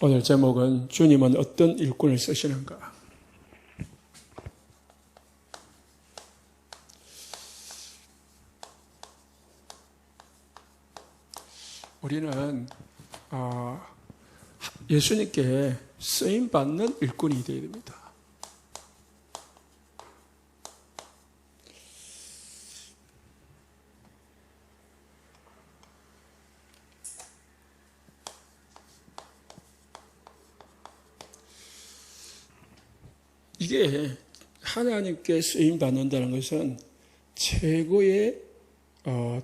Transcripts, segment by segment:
오늘 제목은 주님은 어떤 일꾼을 쓰시는가? 우리는 예수님께 쓰임받는 일꾼이 되어야 됩니다. 이게 하나님께 쓰임받는다는 것은 최고의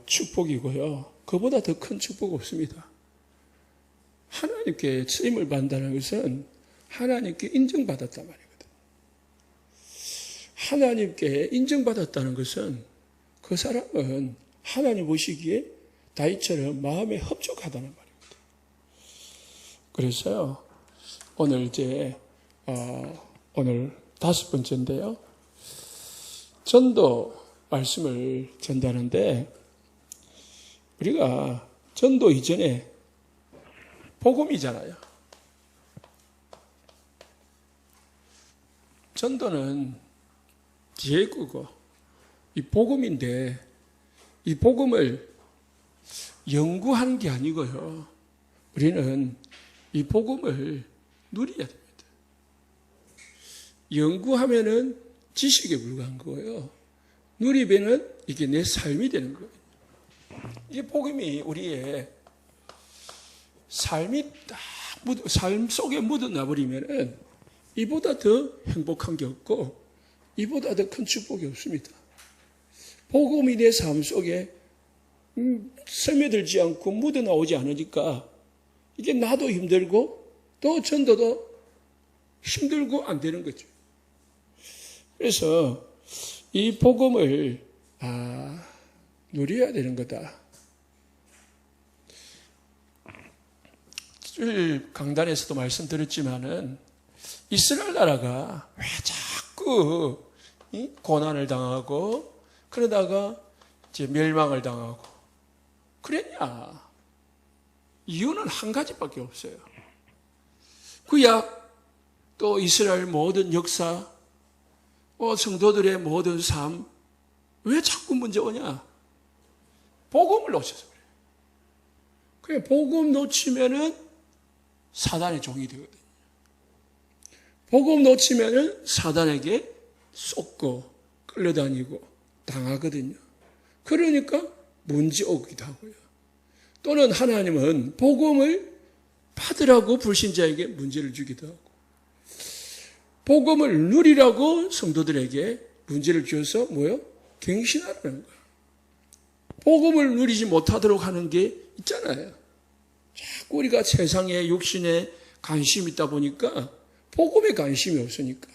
축복이고요. 그보다 더 큰 축복 없습니다. 하나님께 쓰임을 받는다는 것은 하나님께 인정받았단 말이거든요. 하나님께 인정받았다는 것은 그 사람은 하나님 보시기에 다윗처럼 마음에 흡족하다는 말이거든요. 그래서요, 오늘 오늘 5번째인데요. 전도 말씀을 전다는데 우리가 전도 이전에 복음이잖아요. 전도는 뒤에 거고 이 복음인데 이 복음을 연구하는 게 아니고요. 우리는 이 복음을 누려야 됩니다. 연구하면은 지식에 불과한 거예요. 누리면은 이게 내 삶이 되는 거예요. 이 복음이 우리의 삶 속에 묻어나 버리면은 이보다 더 행복한 게 없고 이보다 더 큰 축복이 없습니다. 복음이 내 삶 속에 스며들지 않고 묻어나오지 않으니까 이게 나도 힘들고 또 전도도 힘들고 안 되는 거죠. 그래서 이 복음을 누려야 되는 거다. 강단에서도 말씀드렸지만은 이스라엘 나라가 왜 자꾸 고난을 당하고 그러다가 이제 멸망을 당하고 그랬냐? 이유는 한 가지밖에 없어요. 구약 또 이스라엘 모든 역사 성도들의 모든 삶, 왜 자꾸 문제 오냐? 복음을 놓쳐서 그래요. 복음 놓치면은 사단의 종이 되거든요. 복음 놓치면은 사단에게 쏟고 끌려다니고 당하거든요. 그러니까 문제 오기도 하고요. 또는 하나님은 복음을 받으라고 불신자에게 문제를 주기도 하고 복음을 누리라고 성도들에게 문제를 주어서 갱신하라는 거예요. 복음을 누리지 못하도록 하는 게 있잖아요. 자꾸 우리가 세상에 육신에 관심이 있다 보니까 복음에 관심이 없으니까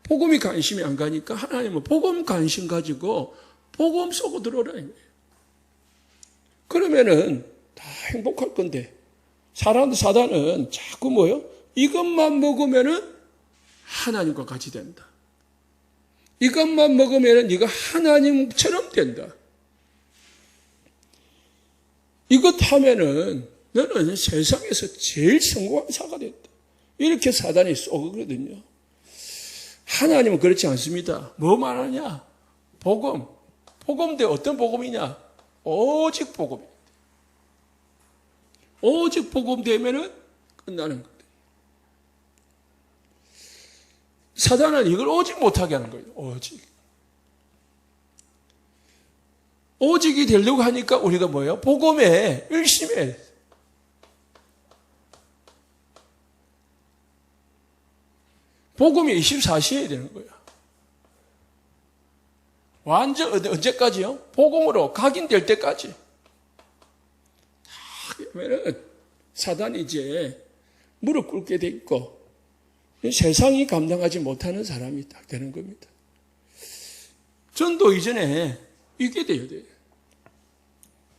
복음이 관심이 안 가니까 하나님은 복음 관심 가지고 복음 쏘고 들어오라는 거예요. 그러면은 다 행복할 건데 사단은 자꾸 이것만 먹으면은 하나님과 같이 된다. 이것만 먹으면 네가 하나님처럼 된다. 이것 하면은 너는 세상에서 제일 성공한 사가 된다. 이렇게 사단이 쏘거든요. 하나님은 그렇지 않습니다. 뭐 말하냐? 복음. 복음인데 어떤 복음이냐? 오직 복음입니다. 오직 복음 되면은 끝나는 거예요. 사단은 이걸 오직 못하게 하는 거예요. 오직이 되려고 하니까 우리가 복음에 열심히 해요. 복음이 24시해야 되는 거예요. 완전 언제까지요? 복음으로 각인될 때까지. 그러면 사단이 이제 무릎 꿇게 돼 있고 세상이 감당하지 못하는 사람이 딱 되는 겁니다. 전도 이전에 이게 돼야 돼요.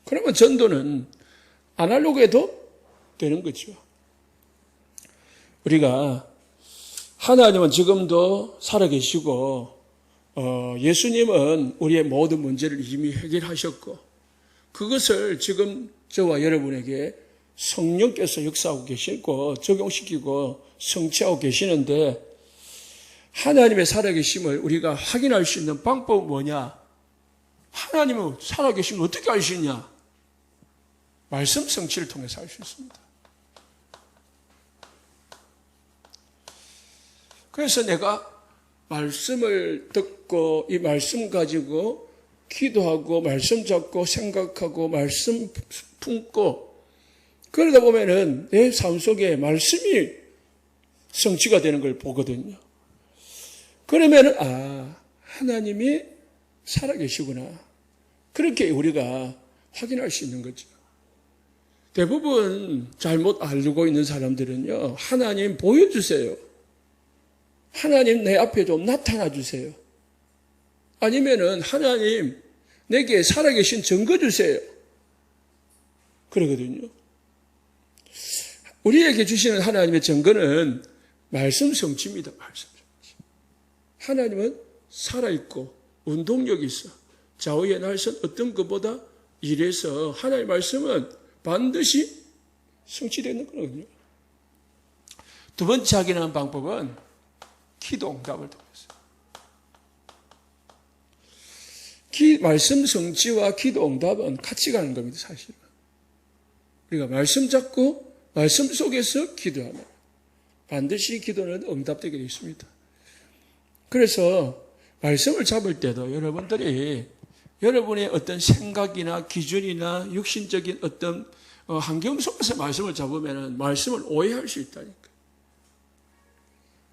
그러면 전도는 아날로그에도 되는 거죠. 우리가 하나님은 지금도 살아계시고 예수님은 우리의 모든 문제를 이미 해결하셨고 그것을 지금 저와 여러분에게 성령께서 역사하고 계시고 적용시키고 성취하고 계시는데 하나님의 살아계심을 우리가 확인할 수 있는 방법은 뭐냐? 하나님은 살아계신 걸 어떻게 알 수 있냐? 말씀 성취를 통해서 알 수 있습니다. 그래서 내가 말씀을 듣고 이 말씀 가지고 기도하고 말씀 잡고 생각하고 말씀 품고 그러다 보면은 내 삶 속에 말씀이 성취가 되는 걸 보거든요. 그러면은 하나님이 살아계시구나. 그렇게 우리가 확인할 수 있는 거죠. 대부분 잘못 알고 있는 사람들은요. 하나님 보여주세요. 하나님 내 앞에 좀 나타나 주세요. 아니면은 하나님 내게 살아계신 증거 주세요. 그러거든요. 우리에게 주시는 하나님의 증거는 말씀 성취입니다. 말씀 성취. 하나님은 살아있고 운동력이 있어. 좌우의 날선 어떤 것보다 이래서 하나님의 말씀은 반드시 성취되는 거거든요. 두 번째 확인하는 방법은 기도 응답을 통해서. 말씀 성취와 기도 응답은 같이 가는 겁니다, 사실은. 우리가 말씀 잡고 말씀 속에서 기도하면 반드시 기도는 응답되게 되어 있습니다. 그래서 말씀을 잡을 때도 여러분들이 여러분의 어떤 생각이나 기준이나 육신적인 어떤 환경 속에서 말씀을 잡으면 말씀을 오해할 수 있다니까.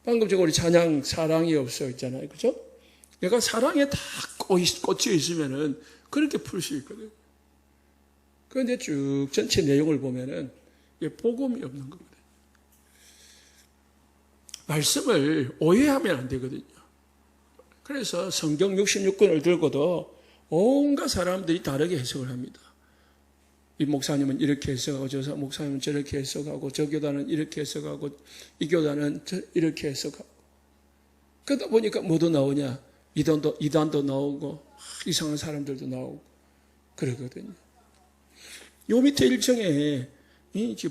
방금 전에 우리 찬양 사랑이 없어 있잖아요. 그죠? 내가 사랑에 다 꽂혀 있으면은 그렇게 풀 수 있거든요. 그런데 쭉 전체 내용을 보면은 이게 복음이 없는 거거든요. 말씀을 오해하면 안 되거든요. 그래서 성경 66권을 들고도 온갖 사람들이 다르게 해석을 합니다. 이 목사님은 이렇게 해석하고 저 목사님은 저렇게 해석하고 저 교단은 이렇게 해석하고 이 교단은 이렇게 해석하고 그러다 보니까 뭐도 나오냐? 이단도 나오고 이상한 사람들도 나오고 그러거든요. 요 밑에 일정에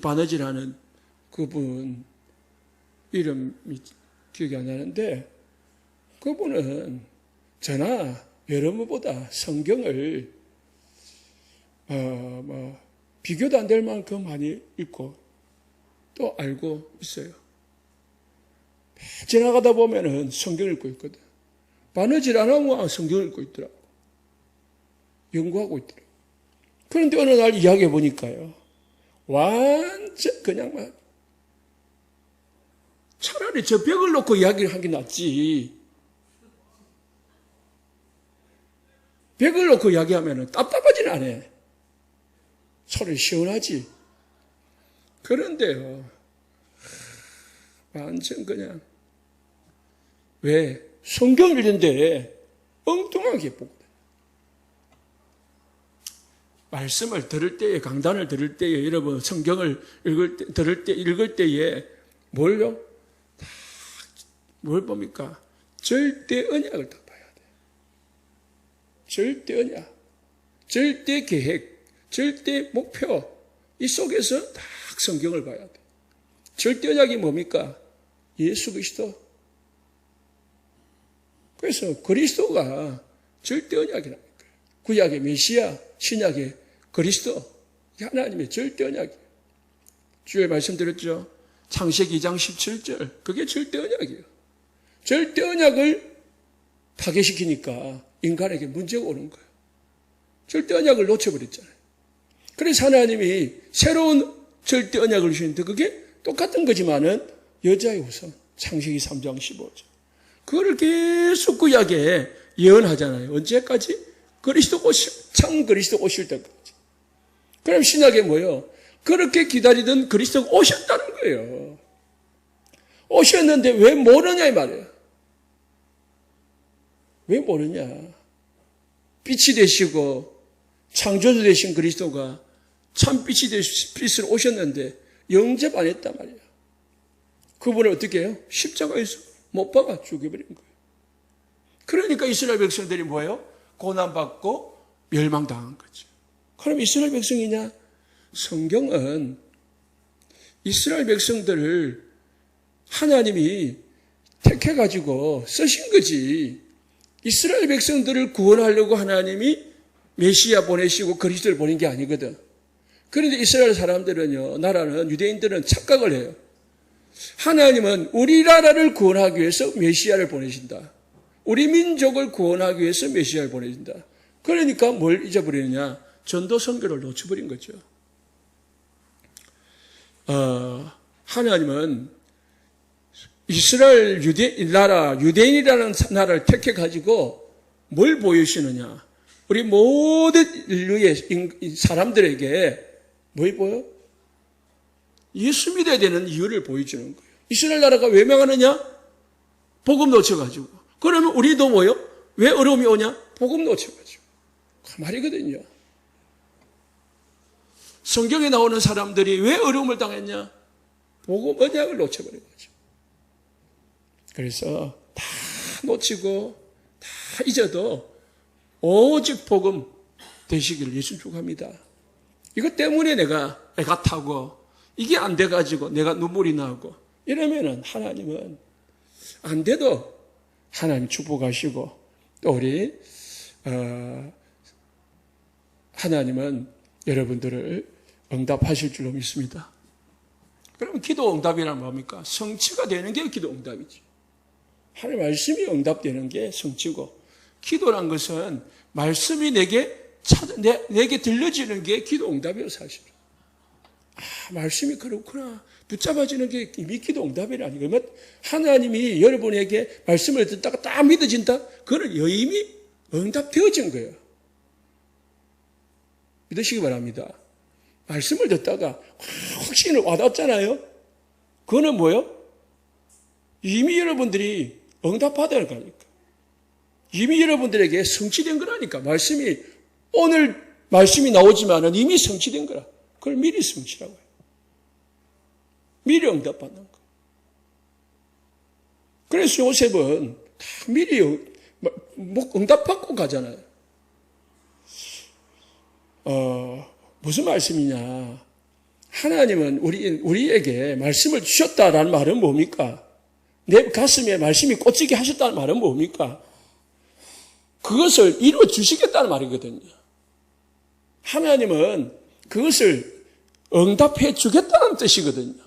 바느질하는 그분 이름이 기억이 안 나는데 그분은 저나 여러분보다 성경을 비교도 안 될 만큼 많이 읽고 또 알고 있어요. 지나가다 보면은 성경을 읽고 있거든. 바느질 안 하고 성경을 읽고 있더라고. 연구하고 있더라고. 그런데 어느 날 이야기해 보니까요. 완전 그냥 막 차라리 저 벽을 놓고 이야기를 하기 낫지. 벽을 놓고 이야기하면 답답하지는 않아. 소리 시원하지. 그런데요. 완전 그냥 왜? 성경 읽는데 엉뚱하게 보고 말씀을 들을 때에 강단을 들을 때에 여러분 성경을 읽을 때에 뭘요? 뭘 봅니까? 절대 언약을 다 봐야 돼. 절대 언약, 절대 계획, 절대 목표 이 속에서 다 성경을 봐야 돼. 절대 언약이 뭡니까? 예수 그리스도. 그래서 그리스도가 절대 언약이라는 거예요. 구약의 메시아, 신약의 그리스도. 이게 하나님의 절대 언약이에요. 주의 말씀 드렸죠? 창세기 2장 17절. 그게 절대 언약이에요. 절대 언약을 파괴시키니까 인간에게 문제가 오는 거예요. 절대 언약을 놓쳐버렸잖아요. 그래서 하나님이 새로운 절대 언약을 주시는데 그게 똑같은 거지만은 여자의 후손. 창세기 3장 15절. 그거를 계속 구약에 예언하잖아요. 언제까지? 참 그리스도 오실 때까지. 그럼 신약에 뭐예요? 그렇게 기다리던 그리스도가 오셨다는 거예요. 오셨는데 왜 모르냐 이 말이에요. 왜 모르냐? 빛이 되시고 창조주 되신 그리스도가 참 빛이 되신 빛으로 오셨는데 영접 안 했단 말이에요. 그분을 어떻게 해요? 십자가에서 못 박아 죽여버린 거예요. 그러니까 이스라엘 백성들이 뭐예요? 고난받고 멸망당한 거죠. 그럼 이스라엘 백성이냐? 성경은 이스라엘 백성들을 하나님이 택해가지고 쓰신 거지. 이스라엘 백성들을 구원하려고 하나님이 메시아 보내시고 그리스도를 보낸 게 아니거든. 그런데 이스라엘 사람들은요, 나라는, 유대인들은 착각을 해요. 하나님은 우리나라를 구원하기 위해서 메시아를 보내신다. 우리 민족을 구원하기 위해서 메시아를 보내신다. 그러니까 뭘 잊어버리느냐? 전도 선교를 놓쳐버린 거죠. 하나님은 이스라엘 유대인이라는 나라를 택해가지고 뭘 보여주시느냐? 우리 모든 인류의 사람들에게 뭘 보여? 예수 믿어야 되는 이유를 보여주는 거예요. 이스라엘 나라가 왜 망하느냐? 복음 놓쳐가지고. 그러면 우리도 뭐요? 왜 어려움이 오냐? 복음 놓쳐가지고. 그 말이거든요. 성경에 나오는 사람들이 왜 어려움을 당했냐? 복음 언약을 놓쳐버린 거죠. 그래서 다 놓치고 다 잊어도 오직 복음 되시기를 예수 축복합니다. 이것 때문에 내가 애가 타고 이게 안 돼가지고 내가 눈물이 나고 이러면은 하나님은 안 돼도 하나님 축복하시고 또 우리 하나님은 여러분들을 응답하실 줄로 믿습니다. 그럼 기도 응답이란 뭡니까? 성취가 되는 게 기도 응답이지. 하나님 말씀이 응답되는 게 성취고, 기도란 것은 말씀이 내게 들려지는 게 기도 응답이에요, 사실은. 말씀이 그렇구나. 붙잡아지는 게 이미 기도 응답이라니. 그러면 하나님이 여러분에게 말씀을 듣다가 딱 믿어진다? 그거는 이미 응답되어진 거예요. 믿으시기 바랍니다. 말씀을 듣다가 확신을 와닿았잖아요. 그거는 뭐예요? 이미 여러분들이 응답받은 거니까. 이미 여러분들에게 성취된 거라니까. 오늘 말씀이 나오지만은 이미 성취된 거라. 그걸 미리 성취라고 해요. 미리 응답받는 거. 그래서 요셉은 다 미리 응답받고 가잖아요. 무슨 말씀이냐. 하나님은 우리에게 말씀을 주셨다라는 말은 뭡니까? 내 가슴에 말씀이 꽂히게 하셨다는 말은 뭡니까? 그것을 이루어 주시겠다는 말이거든요. 하나님은 그것을 응답해 주겠다는 뜻이거든요.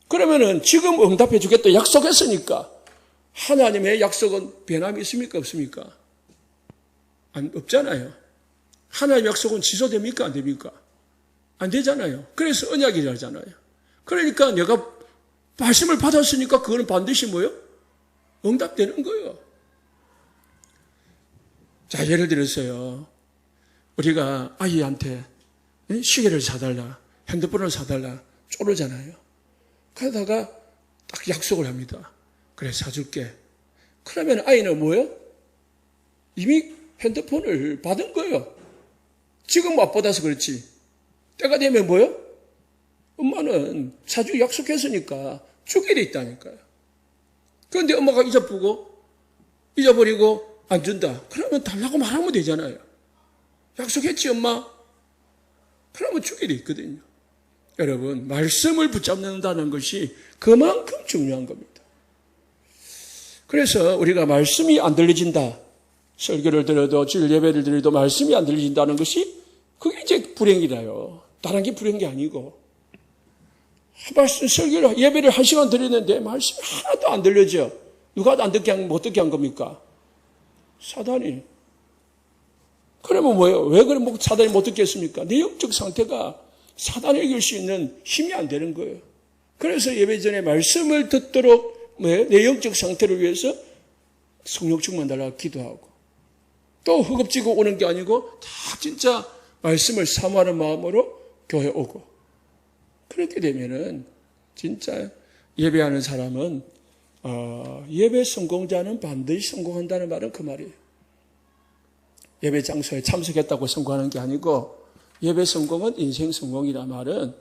그러면은 지금 응답해 주겠다 약속했으니까 하나님의 약속은 변함이 있습니까? 없습니까? 없잖아요. 하나님의 약속은 취소됩니까? 안 됩니까? 안 되잖아요. 그래서 언약이라잖아요. 그러니까 내가 말씀을 받았으니까 그거는 반드시 뭐예요? 응답되는 거예요. 자, 예를 들어서요. 우리가 아이한테 시계를 사달라, 핸드폰을 사달라 쪼르잖아요. 그러다가 딱 약속을 합니다. 그래, 사줄게. 그러면 아이는 뭐예요? 이미 핸드폰을 받은 거예요. 지금 못 받아서 그렇지. 때가 되면 뭐예요? 엄마는 사주기 약속했으니까 주게 돼 있다니까요. 그런데 엄마가 잊어버리고 안 준다. 그러면 달라고 말하면 되잖아요. 약속했지, 엄마? 그러면 주게 돼 있거든요. 여러분, 말씀을 붙잡는다는 것이 그만큼 중요한 겁니다. 그래서 우리가 말씀이 안 들려진다. 설교를 들어도 주일 예배를 드려도 말씀이 안 들려진다는 것이 그게 이제 불행이라요. 다른 게 불행한 게 아니고. 말씀, 설교를, 예배를 1시간 드렸는데 말씀이 하나도 안 들려져. 누가 못 듣게 한 겁니까? 사단이. 그러면 뭐예요? 왜 그럼 사단이 못 듣겠습니까? 내 영적 상태가 사단을 이길 수 있는 힘이 안 되는 거예요. 그래서 예배 전에 말씀을 듣도록 내 영적 상태를 위해서 성령 충만 달라고 기도하고 또 허겁지겁 오는 게 아니고 다 진짜 말씀을 사모하는 마음으로 교회 오고 그렇게 되면은 진짜 예배하는 사람은 예배 성공자는 반드시 성공한다는 말은 그 말이에요. 예배 장소에 참석했다고 성공하는 게 아니고 예배 성공은 인생 성공이란 말은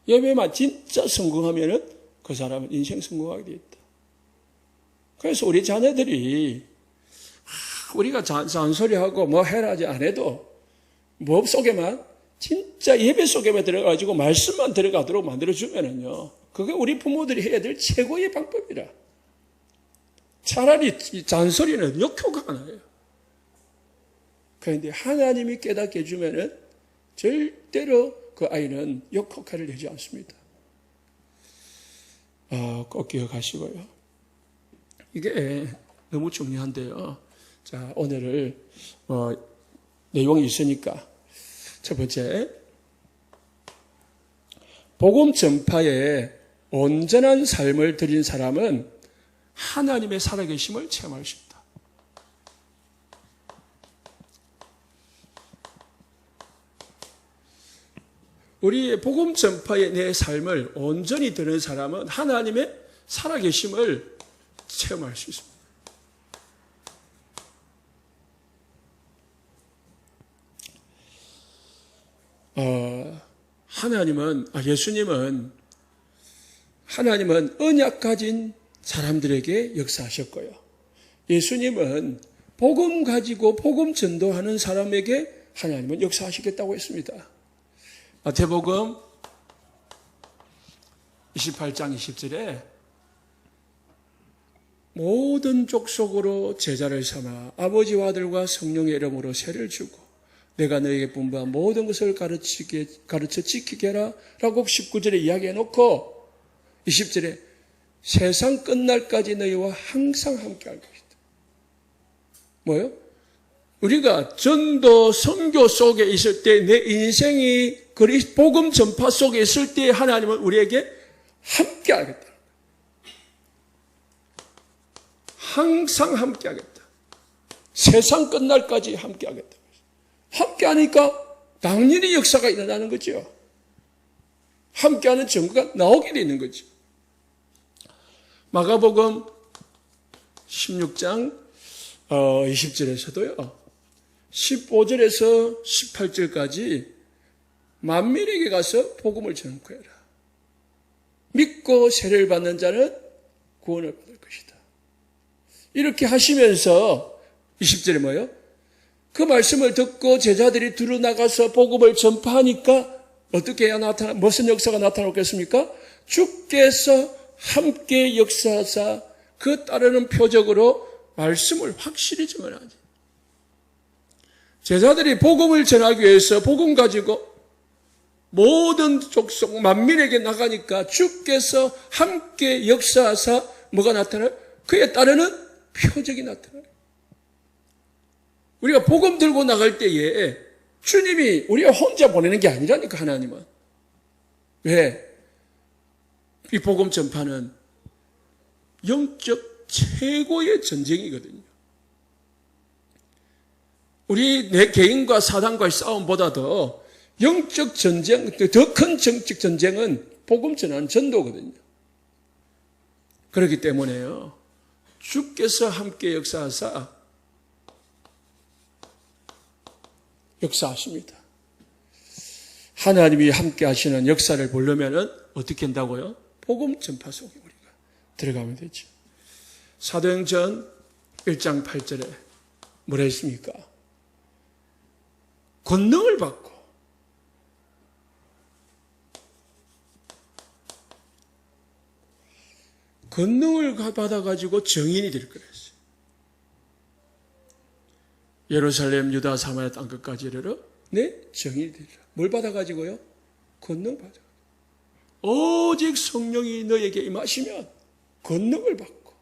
예배만 진짜 성공하면은 그 사람은 인생 성공하게 돼 있다. 그래서 우리 자녀들이 우리가 잔소리하고 뭐 해라 하지 안 해도 뭐 속에만 진짜 예배 속에만 들어가가지고 말씀만 들어가도록 만들어주면은요, 그게 우리 부모들이 해야 될 최고의 방법이라. 차라리 이 잔소리는 역효과가 나요. 그런데 하나님이 깨닫게 해주면은 절대로 그 아이는 역효과를 내지 않습니다. 꼭 기억하시고요. 이게 너무 중요한데요. 자, 오늘을 내용이 있으니까 첫 번째, 복음 전파에 온전한 삶을 드린 사람은 하나님의 살아계심을 체험할 수 있다. 우리의 복음 전파에 내 삶을 온전히 드는 사람은 하나님의 살아계심을 체험할 수 있습니다. 하나님은 언약 가진 사람들에게 역사하셨고요. 예수님은 복음 가지고 복음 전도하는 사람에게 하나님은 역사하시겠다고 했습니다. 마태복음 28장 20절에 모든 족속으로 제자를 삼아 아버지와 아들과 성령의 이름으로 세를 주고 내가 너에게 분부한 모든 것을 가르쳐 지키게 하라 라고 19절에 이야기해 놓고 20절에 세상 끝날까지 너희와 항상 함께 할 것이다. 뭐요? 우리가 전도 선교 속에 있을 때 내 인생이 복음 전파 속에 있을 때 하나님은 우리에게 함께 하겠다. 항상 함께 하겠다. 세상 끝날까지 함께 하겠다. 함께 하니까 당연히 역사가 일어나는 거죠. 함께 하는 증거가 나오게 되는 거죠. 마가복음 16장 20절에서도요. 15절에서 18절까지 만민에게 가서 복음을 전하라. 믿고 세례를 받는 자는 구원을 받을 것이다. 이렇게 하시면서 20절에 뭐예요? 그 말씀을 듣고 제자들이 뒤로 나가서 복음을 전파하니까 어떻게 해야 무슨 역사가 나타났겠습니까? 주께서 함께 역사하사 그 따르는 표적으로 말씀을 확실히 전하지. 제자들이 복음을 전하기 위해서 복음 가지고 모든 족속 만민에게 나가니까 주께서 함께 역사하사 뭐가 나타나요? 그에 따르는 표적이 나타나요. 우리가 복음 들고 나갈 때에 주님이 우리가 혼자 보내는 게 아니라니까, 하나님은. 왜? 이 복음 전파는 영적 최고의 전쟁이거든요. 우리 내 개인과 사단과의 싸움보다도 영적 전쟁, 더 큰 정적 전쟁은 복음 전하는 전도거든요. 그렇기 때문에요. 주께서 함께 역사하십니다. 하나님이 함께 하시는 역사를 보려면 어떻게 한다고요? 복음 전파 속에 우리가 들어가면 되죠. 사도행전 1장 8절에 뭐라 했습니까? 권능을 받고 권능을 받아가지고 정인이 될 거랬어요. 예루살렘, 유다, 사마리아 땅끝까지 이르러 내 정인이 되리라. 뭘 받아가지고요? 권능 받아. 오직 성령이 너에게 임하시면 권능을 받고.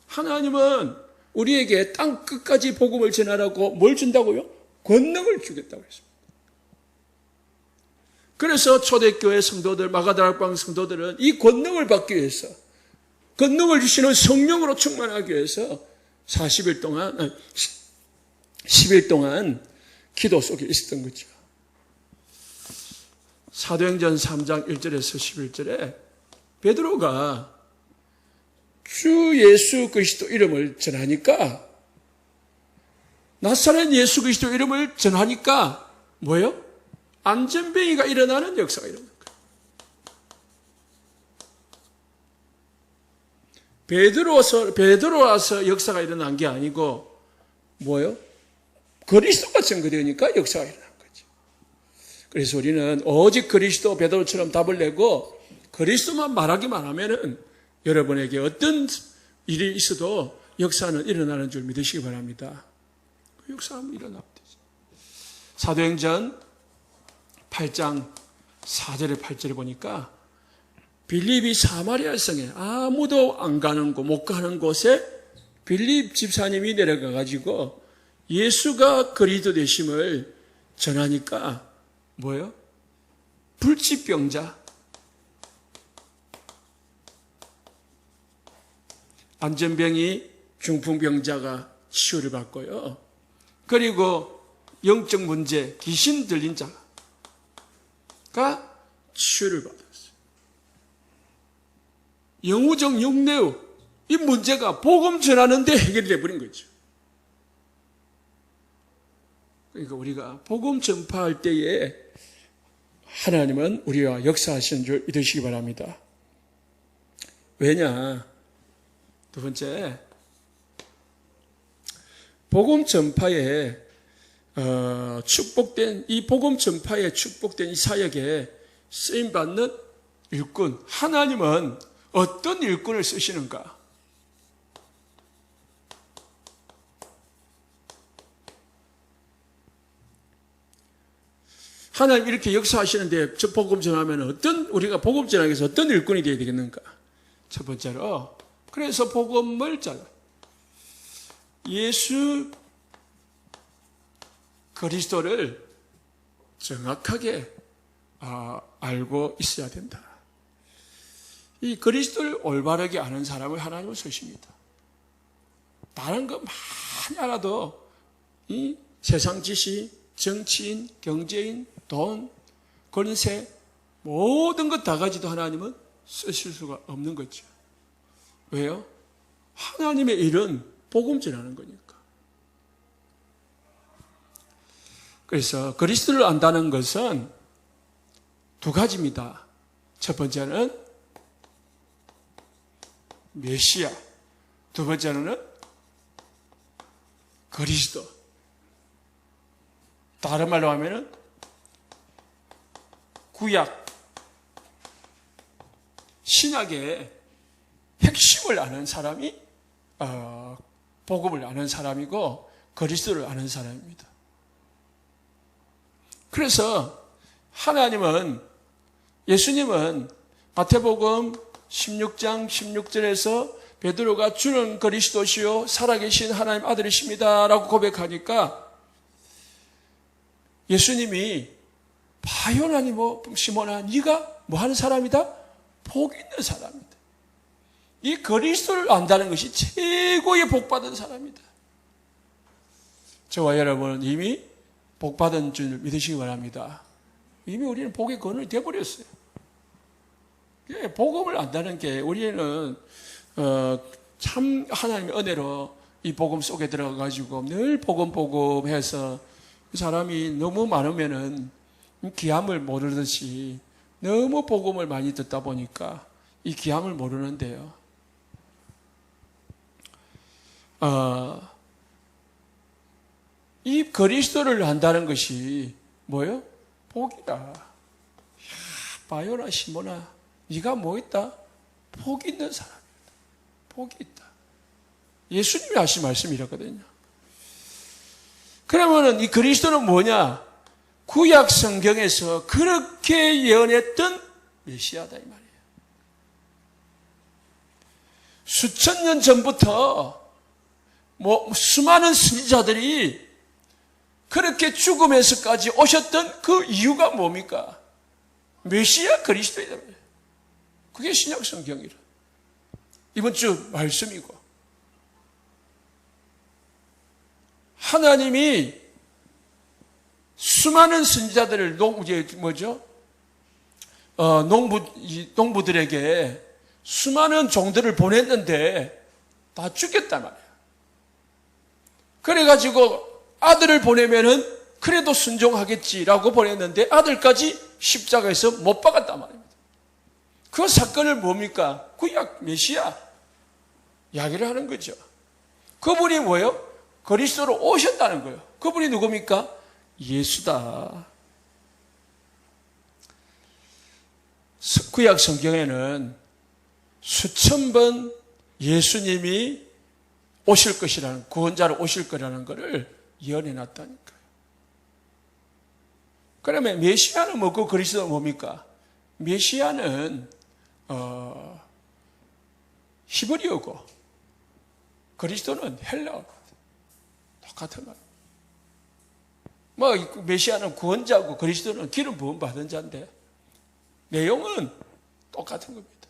하나님은 우리에게 땅 끝까지 복음을 전하라고 뭘 준다고요? 권능을 주겠다고 했습니다. 그래서 초대교회 성도들, 마가다락방 성도들은 이 권능을 받기 위해서, 권능을 주시는 성령으로 충만하기 위해서 10일 동안 기도 속에 있었던 거죠. 사도행전 3장 1절에서 11절에 베드로가 주 예수 그리스도 이름을 전하니까, 나사렛 예수 그리스도 이름을 전하니까 뭐예요? 안전뱅이가 일어나는 역사가 일어난 거예요. 베드로와서 역사가 일어난 게 아니고 뭐예요? 그리스도가 증거되니까 역사가 일어난 거죠. 그래서 우리는 오직 그리스도 베드로처럼 답을 내고 그리스도만 말하기만 하면은 여러분에게 어떤 일이 있어도 역사는 일어나는 줄 믿으시기 바랍니다. 그 역사는 일어나면 되죠. 사도행전 8장 4절에 8절에 보니까 빌립이 사마리아 성에 아무도 안 가는 곳, 못 가는 곳에 빌립 집사님이 내려가 가지고 예수가 그리스도 되심을 전하니까 뭐예요? 불치병자, 안전병이 중풍병자가 치유를 받고요. 그리고 영적 문제, 귀신 들린 자가 치유를 받았어요. 영우적 영내우, 이 문제가 복음 전하는데 해결이 되어버린 거죠. 그러니까 우리가 복음 전파할 때에 하나님은 우리와 역사하시는 줄 믿으시기 바랍니다. 왜냐? 두 번째, 복음 전파에 축복된 이 복음 전파에 축복된 이 사역에 쓰임 받는 일꾼, 하나님은 어떤 일꾼을 쓰시는가? 하나님 이렇게 역사하시는데 저 복음 전하면 우리가 복음 전하기 위해서 어떤 일꾼이 되어야 되겠는가? 첫 번째로, 그래서 복음을 전하. 예수 그리스도를 정확하게 알고 있어야 된다. 이 그리스도를 올바르게 아는 사람을 하나님은 쓰십니다. 다른 거 많이 알아도 이 세상 지식, 정치인, 경제인, 돈, 권세 모든 것 다 가지도 하나님은 쓰실 수가 없는 거죠. 왜요? 하나님의 일은 복음 전하는 거니까. 그래서 그리스도를 안다는 것은 두 가지입니다. 첫 번째는 메시아, 두 번째는 그리스도. 다른 말로 하면은 구약, 신약의 핵심을 아는 사람이 복음을 아는 사람이고 그리스도를 아는 사람입니다. 그래서 하나님은, 예수님은 마태복음 16장 16절에서 베드로가 주는 그리스도시요 살아계신 하나님 아들이십니다 라고 고백하니까 예수님이 바요나니 시몬아 네가 뭐 하는 사람이다? 복 있는 사람이다. 이 그리스도를 안다는 것이 최고의 복받은 사람이다. 저와 여러분은 이미 복받은 줄 믿으시기 바랍니다. 이미 우리는 복의 근원이 되어버렸어요. 복음을 안다는 게 우리는 참 하나님의 은혜로 이 복음 속에 들어가가지고 늘 복음 해서 사람이 너무 많으면은 귀함을 모르듯이 너무 복음을 많이 듣다 보니까 이 귀함을 모르는데요. 이 그리스도를 안다는 것이 뭐예요? 복이다. 바요나 시모나 네가 뭐 있다? 복 있는 사람이다. 복이 있다. 예수님이 하신 말씀이라거든요. 그러면은 이 그리스도는 뭐냐? 구약 성경에서 그렇게 예언했던 메시아다 이 말이에요. 수천 년 전부터 수많은 선지자들이 그렇게 죽음에서까지 오셨던 그 이유가 뭡니까? 메시아 그리스도이다. 그게 신약 성경이라. 이번 주 말씀이고. 하나님이 수많은 선지자들을 농부들에게 수많은 종들을 보냈는데 다 죽였단 말이에요. 그래가지고 아들을 보내면은 그래도 순종하겠지라고 보냈는데 아들까지 십자가에서 못 박았단 말입니다. 그 사건을 뭡니까? 구약 메시아 이야기를 하는 거죠. 그분이 뭐예요? 그리스도로 오셨다는 거예요. 그분이 누굽니까? 예수다. 구약 성경에는 수천 번 예수님이 오실 것이라는, 구원자로 오실 거라는 것을 예언해 놨다니까요. 그러면 메시아는 뭐고 그리스도는 뭡니까? 메시아는 히브리어고 그리스도는 헬라어거든. 똑같은 말. 뭐 메시아는 구원자고 그리스도는 기름 부음 받은 자인데 내용은 똑같은 겁니다.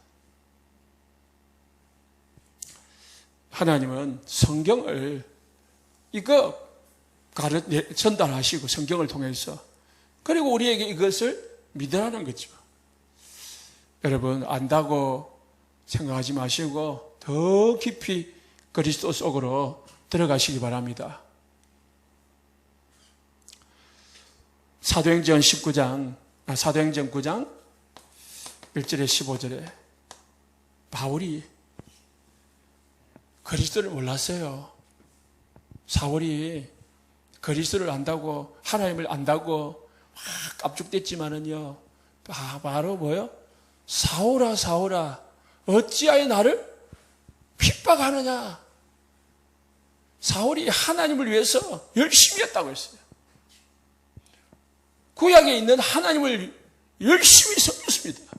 하나님은 성경을 전달하시고 성경을 통해서 그리고 우리에게 이것을 믿으라는 거죠. 여러분 안다고 생각하지 마시고 더 깊이 그리스도 속으로 들어가시기 바랍니다. 사도행전 9장 1절에 15절에 바울이 그리스도를 몰랐어요. 사울이 그리스도를 안다고, 하나님을 안다고 막 깝죽댔지만은요, 바로 뭐요? 사울아, 사울아, 어찌하여 나를 핍박하느냐? 사울이 하나님을 위해서 열심히 했다고 했어요. 구약에 있는 하나님을 열심히 섬겼습니다.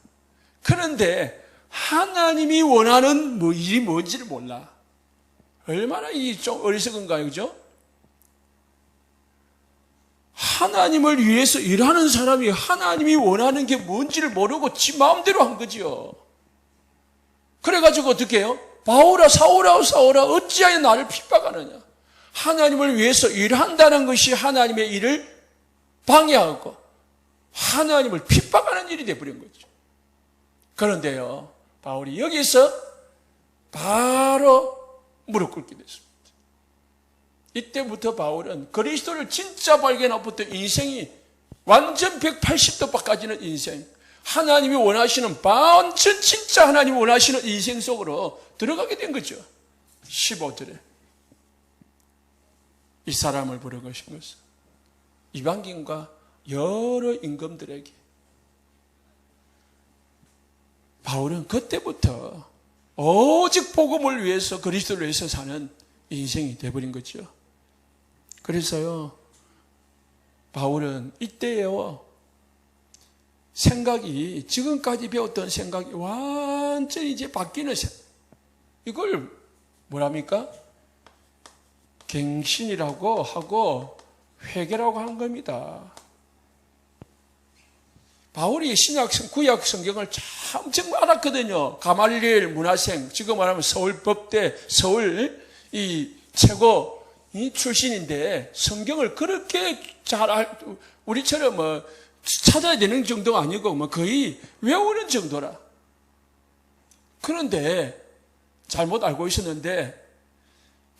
그런데 하나님이 원하는 일이 뭔지를 몰라. 얼마나 좀 어리석은가요, 그죠? 하나님을 위해서 일하는 사람이 하나님이 원하는 게 뭔지를 모르고 지 마음대로 한 거지요. 그래가지고 어떻게 해요? 바울아, 사울아, 사울아, 어찌하여 나를 핍박하느냐? 하나님을 위해서 일한다는 것이 하나님의 일을 방해하고 하나님을 핍박하는 일이 되어버린 거죠. 그런데요, 바울이 여기서 바로 무릎 꿇게 됐습니다. 이때부터 바울은 그리스도를 진짜 발견하부터 인생이 완전 180도 바꿔지는 인생, 하나님이 원하시는 완전 진짜 하나님이 원하시는 인생 속으로 들어가게 된 거죠. 15절에 이 사람을 부르신 것은 이방인과 여러 임금들에게. 바울은 그때부터 오직 복음을 위해서 그리스도를 위해서 사는 인생이 되어버린 거죠. 그래서요, 바울은 이때요, 생각이, 지금까지 배웠던 생각이 완전히 이제 바뀌는 이걸 뭐랍니까? 갱신이라고 하고 회개라고 하는 겁니다. 바울이 구약 성경을 엄청 알았거든요. 가말리엘 문화생, 지금 말하면 서울 법대, 서울 이 최고 출신인데 성경을 그렇게 우리처럼 뭐 찾아야 되는 정도가 아니고 뭐 거의 외우는 정도라. 그런데 잘못 알고 있었는데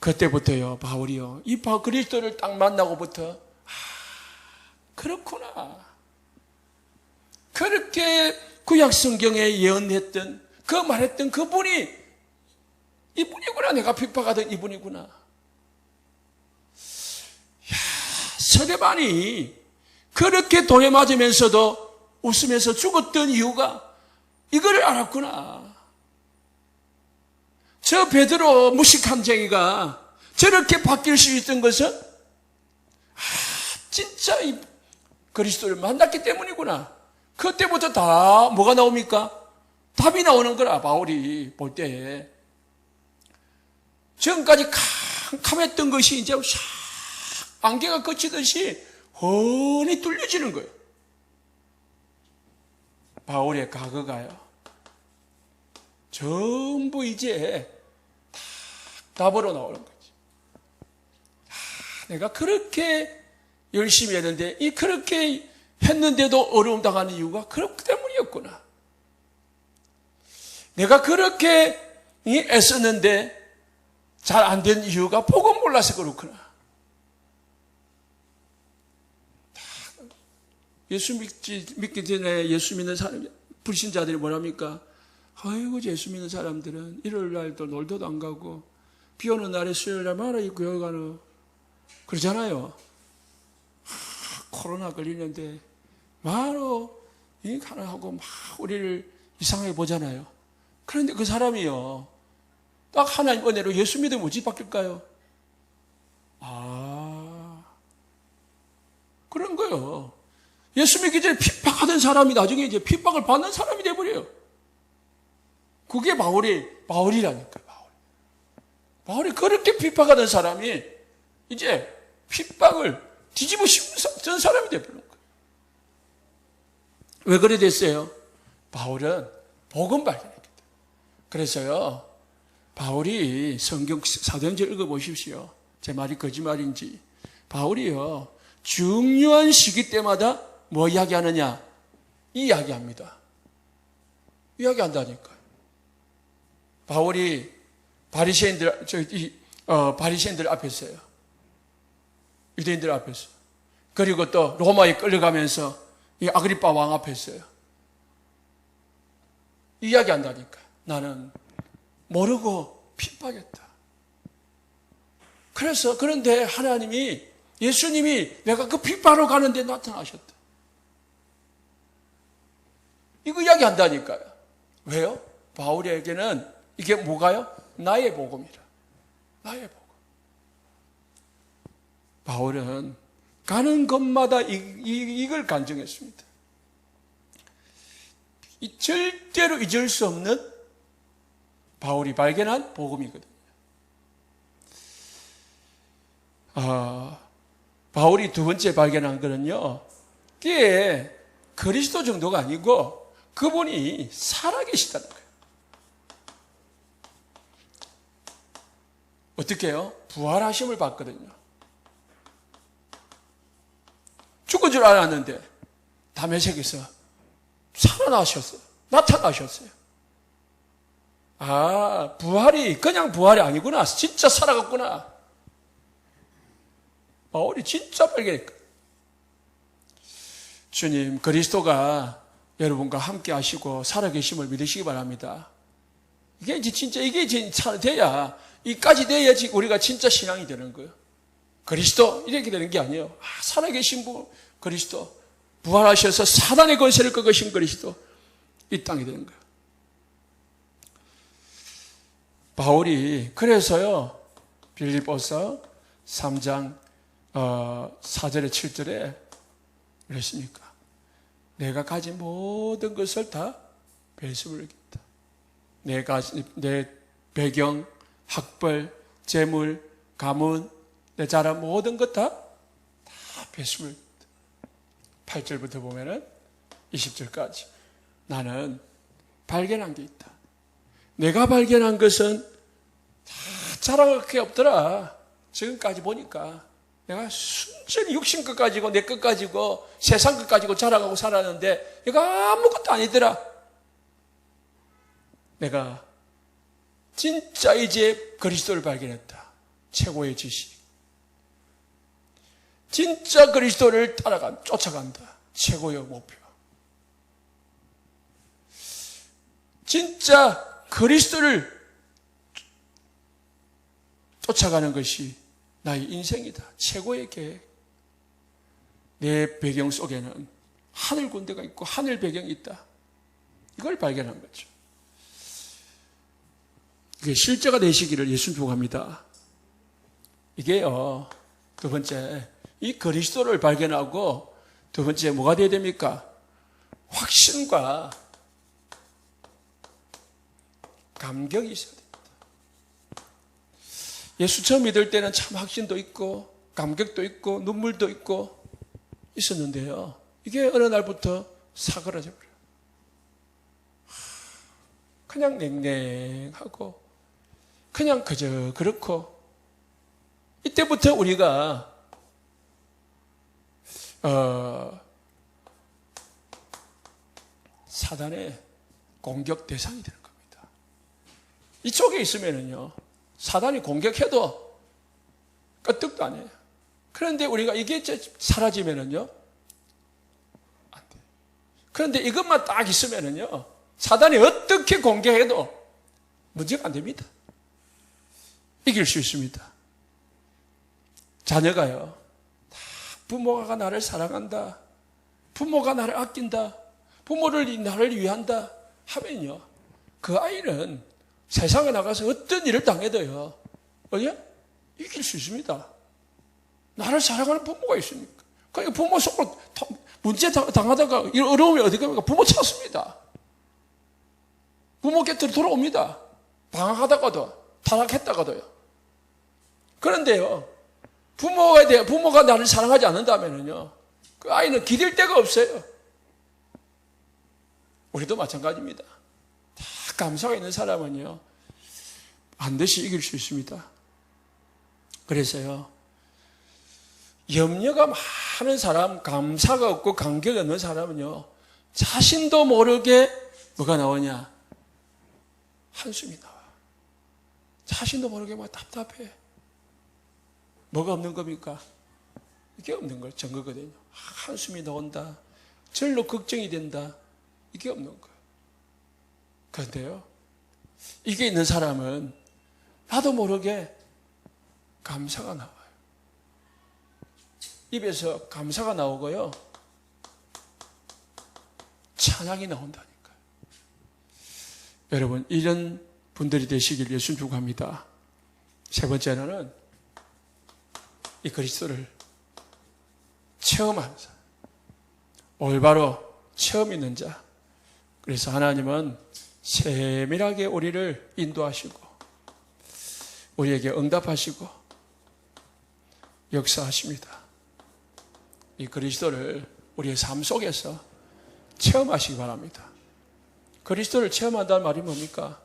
그때부터요, 바울이요, 이 그리스도를 딱 만나고부터 그렇구나. 그렇게 구약 성경에 예언했던 그 말했던 그분이 이분이구나. 내가 핍박하던 이분이구나. 서대반이 그렇게 돌에 맞으면서도 웃으면서 죽었던 이유가 이거를 알았구나. 저 베드로 무식함쟁이가 저렇게 바뀔 수 있던 것은 진짜 이 그리스도를 만났기 때문이구나. 그때부터 다 뭐가 나옵니까? 답이 나오는 거라. 바울이 볼 때에 지금까지 캄캄했던 것이 이제 샥 안개가 걷히듯이 훤히 뚫려지는 거예요. 바울의 과거가요, 전부 이제 답으로 나오는 거지. 내가 그렇게 열심히 했는데, 그렇게 했는데도 어려움 당하는 이유가 그렇기 때문이었구나. 내가 그렇게 애썼는데 잘 안 된 이유가 복음 몰라서 그렇구나. 예수 믿기 전에 예수 믿는 사람, 불신자들이 뭐랍니까? 아이고, 예수 믿는 사람들은 일요일 날도 놀러도 안 가고 비 오는 날에 수요일 날 말아 입고 여기 가는 그러잖아요. 코로나 걸리는데 바로 이 가난하고 막 우리를 이상하게 보잖아요. 그런데 그 사람이요, 딱 하나님 은혜로 예수 믿으면 어찌 바뀔까요? 그런 거요. 예수 믿기 전에 핍박하던 사람이 나중에 이제 핍박을 받는 사람이 돼버려요. 그게 바울이라니까요. 바울이 그렇게 핍박하던 사람이 이제 핍박을 뒤집어 씌운 사람이 돼버린 거예요. 왜 그래 됐어요? 바울은 복음 발견했기 때문에. 그래서요, 바울이 성경 사도행전 읽어보십시오. 제 말이 거짓말인지. 바울이요, 중요한 시기 때마다 뭐 이야기하느냐? 이야기합니다. 이야기한다니까요. 바울이 바리새인들 앞에서요. 유대인들 앞에서. 그리고 또 로마에 끌려가면서 이 아그리파 왕 앞에서요. 이야기한다니까. 나는 모르고 핍박했다. 그런데 예수님이 내가 그 핍박으로 가는데 나타나셨다. 이거 이야기한다니까요. 왜요? 바울에게는 이게 뭐가요? 나의 복음이라. 나의 복음. 바울은 가는 곳마다 이걸 간증했습니다. 절대로 잊을 수 없는 바울이 발견한 복음이거든요. 바울이 두 번째 발견한 거는요, 그게 그리스도 정도가 아니고 그분이 살아계시다는 거예요. 어떻게 해요? 부활하심을 봤거든요. 죽은 줄 알았는데 다메섹에서 살아나셨어요. 나타나셨어요. 부활이 그냥 부활이 아니구나. 진짜 살아갔구나. 바울이 진짜 발견했거든요. 주님 그리스도가 여러분과 함께 하시고 살아계심을 믿으시기 바랍니다. 이게 진짜 돼야, 이까지 돼야지 우리가 진짜 신앙이 되는 거예요. 그리스도 이렇게 되는 게 아니에요. 살아계신 분 그리스도, 부활하셔서 사단의 권세를 꺾으신 그리스도, 이 땅이 되는 거예요. 바울이 그래서요, 빌립보서 3장 4절에 7절에 그랬습니까? 내가 가진 모든 것을 다 배수를 하겠다. 내 배경, 학벌, 재물, 가문, 내 자란 모든 것 다 배수를 하겠다. 8절부터 보면은 20절까지 나는 발견한 게 있다. 내가 발견한 것은 다 자랑할 게 없더라. 지금까지 보니까 내가 순전히 육신 것 가지고 내 것 가지고 세상 것 가지고 자랑하고 살았는데 내가 아무것도 아니더라. 내가 진짜 이제 그리스도를 발견했다. 최고의 지식. 진짜 그리스도를 쫓아간다. 최고의 목표. 진짜 그리스도를 쫓아가는 것이 나의 인생이다. 최고의 계획. 내 배경 속에는 하늘 군대가 있고 하늘 배경이 있다. 이걸 발견한 거죠. 이게 실제가 되시기를 예수님 축복합니다. 이게요, 두 번째, 이 그리스도를 발견하고 두 번째 뭐가 되어야 됩니까? 확신과 감격이 있어야 됩니다. 예수 처음 믿을 때는 참 확신도 있고 감격도 있고 눈물도 있고 있었는데요, 이게 어느 날부터 사그라져 버려요. 그냥 냉랭하고 그냥 그저 그렇고, 이때부터 우리가 사단의 공격 대상이 되는 겁니다. 이쪽에 있으면은요, 사단이 공격해도 끄떡도 안 해요. 그런데 우리가 이게 사라지면은요, 안 돼요. 그런데 이것만 딱 있으면은요, 사단이 어떻게 공격해도 문제가 안 됩니다. 이길 수 있습니다. 자녀가요, 부모가 나를 사랑한다, 부모가 나를 아낀다, 부모를 나를 위한다 하면요, 그 아이는 세상에 나가서 어떤 일을 당해도요, 어디야? 이길 수 있습니다. 나를 사랑하는 부모가 있으니까. 그러니까 부모 속으로 문제 당하다가 어려움이 어디 갑니까? 부모 찾습니다. 부모 곁으로 돌아옵니다. 방황하다가도, 타락했다가도요. 그런데요, 부모가 나를 사랑하지 않는다면요, 그 아이는 기댈 데가 없어요. 우리도 마찬가지입니다. 다 감사가 있는 사람은요, 반드시 이길 수 있습니다. 그래서요, 염려가 많은 사람, 감사가 없고 감격이 없는 사람은요, 자신도 모르게 뭐가 나오냐? 한숨이 나와. 자신도 모르게 막 답답해. 뭐가 없는 겁니까? 이게 없는 걸 증거거든요. 한숨이 나온다. 절로 걱정이 된다. 이게 없는 거예요. 그런데요, 이게 있는 사람은 나도 모르게 감사가 나와요. 입에서 감사가 나오고요, 찬양이 나온다니까요. 여러분, 이런 분들이 되시길 예수 축복합니다. 세 번째로는 이 그리스도를 체험하는 자, 올바로 체험 있는 자. 그래서 하나님은 세밀하게 우리를 인도하시고 우리에게 응답하시고 역사하십니다. 이 그리스도를 우리의 삶 속에서 체험하시기 바랍니다. 그리스도를 체험한다는 말이 뭡니까?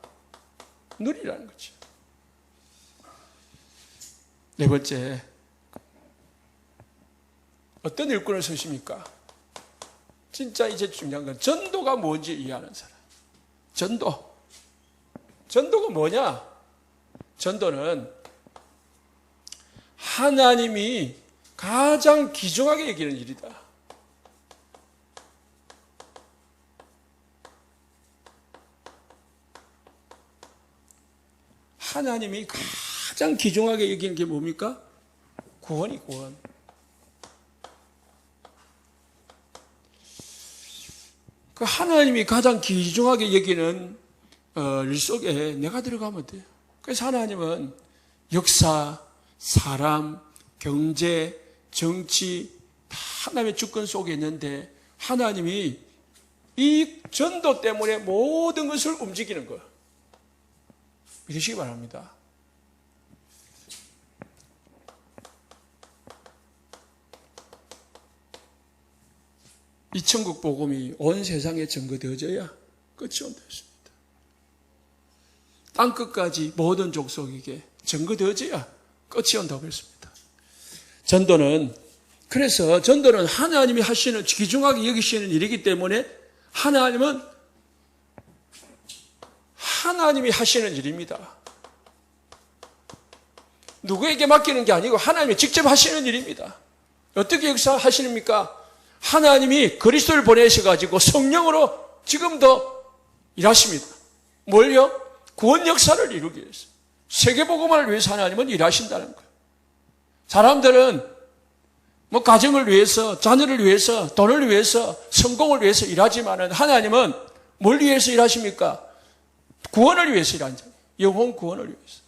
누리라는 거죠. 네 번째, 어떤 일꾼을 쓰십니까? 진짜 이제 중요한 건 전도가 뭔지 이해하는 사람. 전도가 뭐냐? 전도는 하나님이 가장 귀중하게 여기는 일이다. 하나님이 가장 귀중하게 여기는 게 뭡니까? 구원. 그 하나님이 가장 귀중하게 여기는 일 속에 내가 들어가면 돼요. 그래서 하나님은 역사, 사람, 경제, 정치 다 하나님의 주권 속에 있는데 하나님이 이 전도 때문에 모든 것을 움직이는 거예요. 믿으시기 바랍니다. 이 천국 복음이 온 세상에 전거되어져야 끝이 온다 했습니다. 땅끝까지 모든 족속에게 전거되어져야 끝이 온다고 했습니다. 그래서 전도는 하나님이 하시는, 귀중하게 여기시는 일이기 때문에 하나님이 하시는 일입니다. 누구에게 맡기는 게 아니고 하나님이 직접 하시는 일입니다. 어떻게 역사하시십니까? 하나님이 그리스도를 보내셔가지고 성령으로 지금도 일하십니다. 뭘요? 구원 역사를 이루기 위해서. 세계복음화를 위해서 하나님은 일하신다는 거예요. 사람들은 뭐 가정을 위해서, 자녀를 위해서, 돈을 위해서, 성공을 위해서 일하지만은 하나님은 뭘 위해서 일하십니까? 구원을 위해서 일하는 거예요. 영혼 구원을 위해서.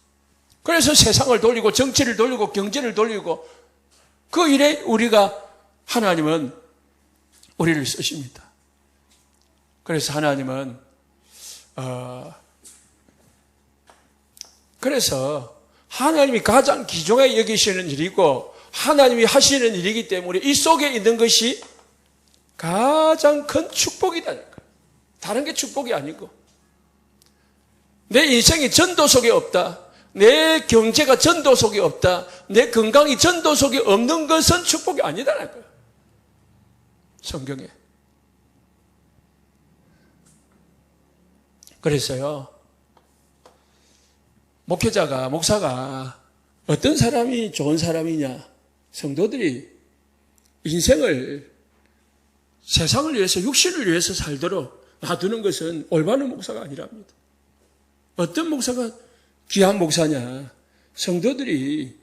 그래서 세상을 돌리고 정치를 돌리고 경제를 돌리고 그 일에 하나님은 우리를 쓰십니다. 그래서 하나님은 그래서 하나님이 가장 귀중하게 여기시는 일이고 하나님이 하시는 일이기 때문에 이 속에 있는 것이 가장 큰 축복이다니까. 다른 게 축복이 아니고 내 인생이 전도 속에 없다. 내 경제가 전도 속에 없다. 내 건강이 전도 속에 없는 것은 축복이 아니다라는 거예요. 성경에. 그래서요, 목사가 어떤 사람이 좋은 사람이냐? 성도들이 인생을 세상을 위해서, 육신을 위해서 살도록 놔두는 것은 올바른 목사가 아니랍니다. 어떤 목사가 귀한 목사냐? 성도들이,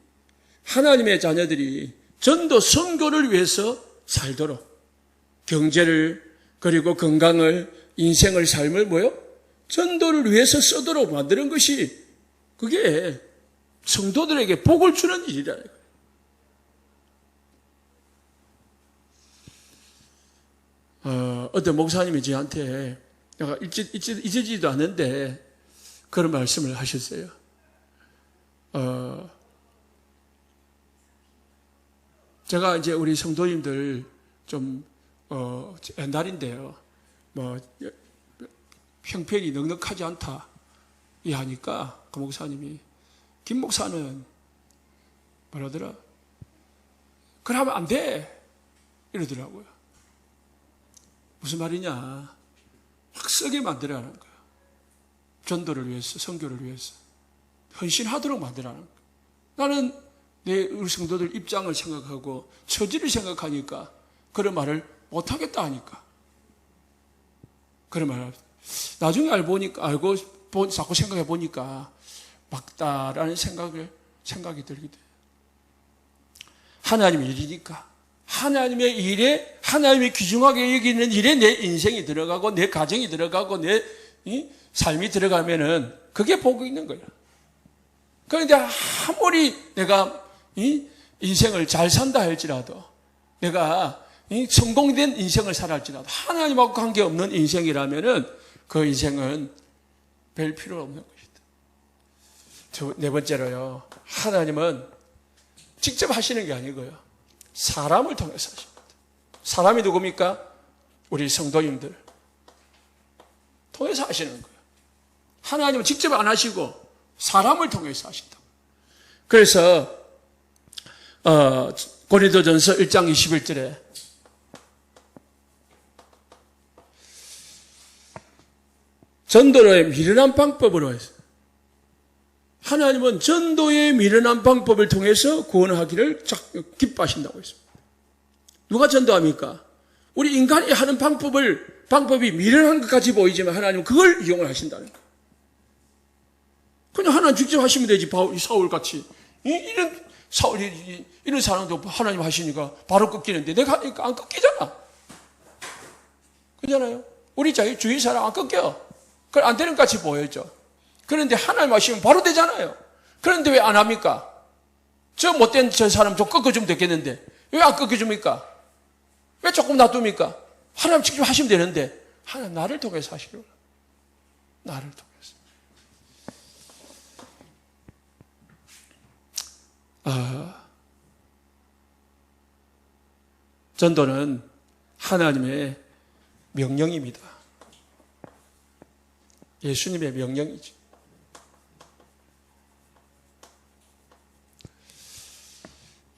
하나님의 자녀들이 전도 선교를 위해서 살도록 경제를, 그리고 건강을, 인생을, 삶을 뭐요? 전도를 위해서 쓰도록 만드는 것이 그게 성도들에게 복을 주는 일이라는 거예요. 어떤 목사님이 저한테 내가 잊어지지도 않는데 그런 말씀을 하셨어요. 제가 이제 우리 성도님들 좀 옛날인데요. 뭐 형편이 넉넉하지 않다 이 하니까 그 목사님이 김 목사는 뭐라더라? 그러면 안 돼 이러더라고요. 무슨 말이냐? 막 쓰게 만들어라는 거야. 전도를 위해서, 선교를 위해서 헌신하도록 만들어라는 거야. 나는 우리 성도들 입장을 생각하고 처지를 생각하니까 그런 말을 못하겠다 하니까 그런 말을 나중에 알고 자꾸 생각해 보니까 맞다라는 생각이 들게 돼요. 하나님의 일이니까 하나님의 일에 하나님이 귀중하게 여기는 일에 내 인생이 들어가고 내 가정이 들어가고 내 삶이 들어가면은 그게 복이 있는 거예요. 그런데 아무리 내가 인생을 잘 산다 할지라도 내가 성공된 인생을 살았지라도 하나님하고 관계없는 인생이라면은 그 인생은 별 필요 없는 것이다. 네 번째로요. 하나님은 직접 하시는 게 아니고요. 사람을 통해서 하십니다. 사람이 누굽니까? 우리 성도님들 통해서 하시는 거예요. 하나님은 직접 안 하시고 사람을 통해서 하신다. 그래서 고린도전서 1장 21절에 전도의 미련한 방법으로 해서 하나님은 전도의 미련한 방법을 통해서 구원하기를 기뻐하신다고 했습니다. 누가 전도합니까? 우리 인간이 하는 방법이 미련한 것 같이 보이지만 하나님은 그걸 이용을 하신다는 거예요. 그냥 하나님 직접 하시면 되지. 사울같이. 이런 사람도 하나님 하시니까 바로 꺾이는데 내가 하니까 안 꺾이잖아. 그렇잖아요. 우리 주위 사람 안 꺾여. 그걸 안 되는 것 같이 보여죠. 그런데 하나님 하시면 바로 되잖아요. 그런데 왜 안 합니까? 저 못된 저 사람 좀 꺾어주면 되겠는데 왜 안 꺾어줍니까? 왜 조금 놔둡니까? 하나님 직접 하시면 되는데 하나님 나를 통해서 하시려고. 나를 통해서. 전도는 하나님의 명령입니다. 예수님의 명령이죠.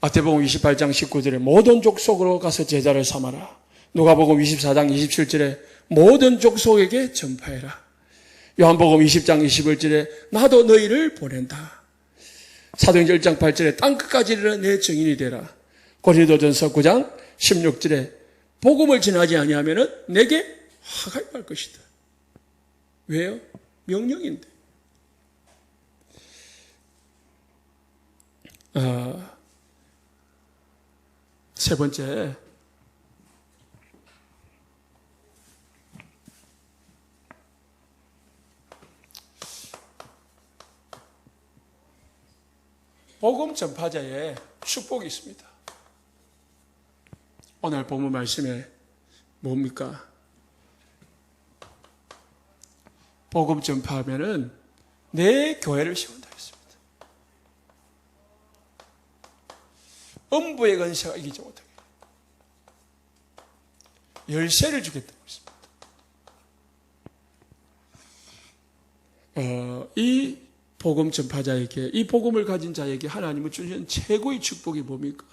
마태복음 28장 19절에 모든 족속으로 가서 제자를 삼아라. 누가복음 24장 27절에 모든 족속에게 전파해라. 요한복음 20장 21절에 나도 너희를 보낸다. 사도행전 1장 8절에 땅끝까지 이르러 내 증인이 되라. 고린도전서 9장 16절에 복음을 전하지 아니하면은 내게 화가 임할 것이다. 왜요? 명령인데. 세 번째, 복음 전파자의 축복이 있습니다. 오늘 본문 말씀에 뭡니까? 복음 전파하면은 내 교회를 세운다 했습니다. 음부의 권세가 이기지 못하게 열쇠를 주겠다고 했습니다. 이 복음 전파자에게, 이 복음을 가진 자에게 하나님은 주시는 최고의 축복이 뭡니까?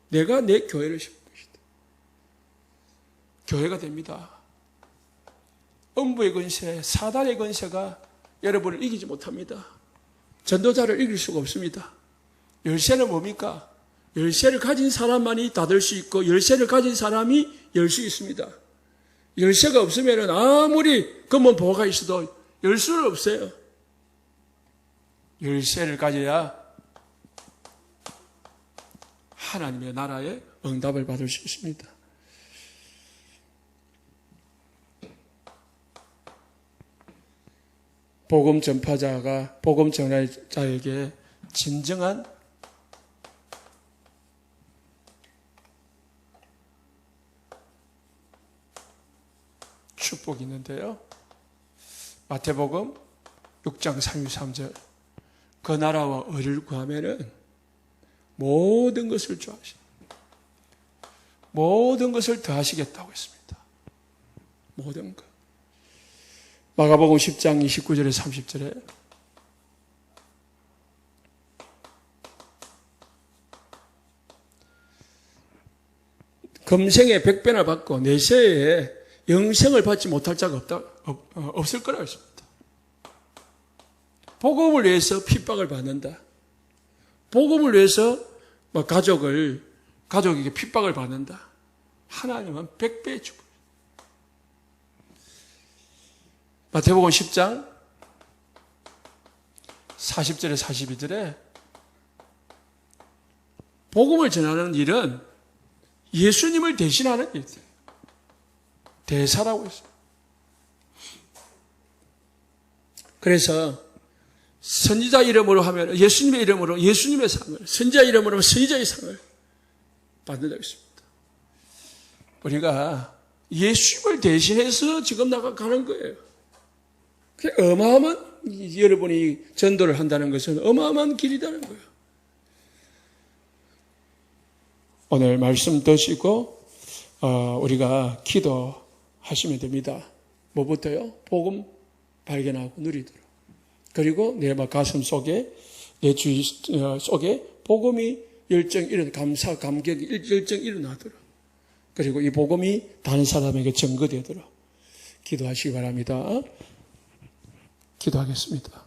내가 내 교회를 세울 것이다. 교회가 됩니다. 음부의 권세, 사단의 권세가 여러분을 이기지 못합니다. 전도자를 이길 수가 없습니다. 열쇠는 뭡니까? 열쇠를 가진 사람만이 닫을 수 있고 열쇠를 가진 사람이 열 수 있습니다. 열쇠가 없으면 아무리 검은 보호가 있어도 열 수는 없어요. 열쇠를 가져야 하나님의 나라의 응답을 받을 수 있습니다. 복음 전파자가 복음 전하자에게 진정한 축복이 있는데요. 마태복음 6장 33절 그 나라와 의를 구하면은 모든 것을 주하십니다. 모든 것을 더하시겠다고 했습니다. 모든 것. 마가복음 10장 29절에 30절에 금생에 100배나 받고 내세에 영생을 받지 못할 자가 없을 거라고 했습니다. 복음을 위해서 핍박을 받는다. 복음을 위해서 가족에게 핍박을 받는다. 하나님은 100배 주고. 마태복음 10장 40절에 42절에 복음을 전하는 일은 예수님을 대신하는 일이에요. 대사라고 했어요. 그래서 선지자 이름으로 하면 예수님의 이름으로 예수님의 상을, 선지자 이름으로 하면 선지자의 상을 받는다고 했습니다. 우리가 예수님을 대신해서 지금 나가는 거예요. 어마어마한, 여러분이 전도를 한다는 것은 어마어마한 길이라는 거예요. 오늘 말씀 드시고 우리가 기도하시면 됩니다. 뭐부터요? 복음 발견하고 누리도록. 그리고 내 가슴 속에, 내 주위 속에 복음이 열정이 감사, 감격이 열정이 일어나도록. 그리고 이 복음이 다른 사람에게 증거되도록 기도하시기 바랍니다. 기도하겠습니다.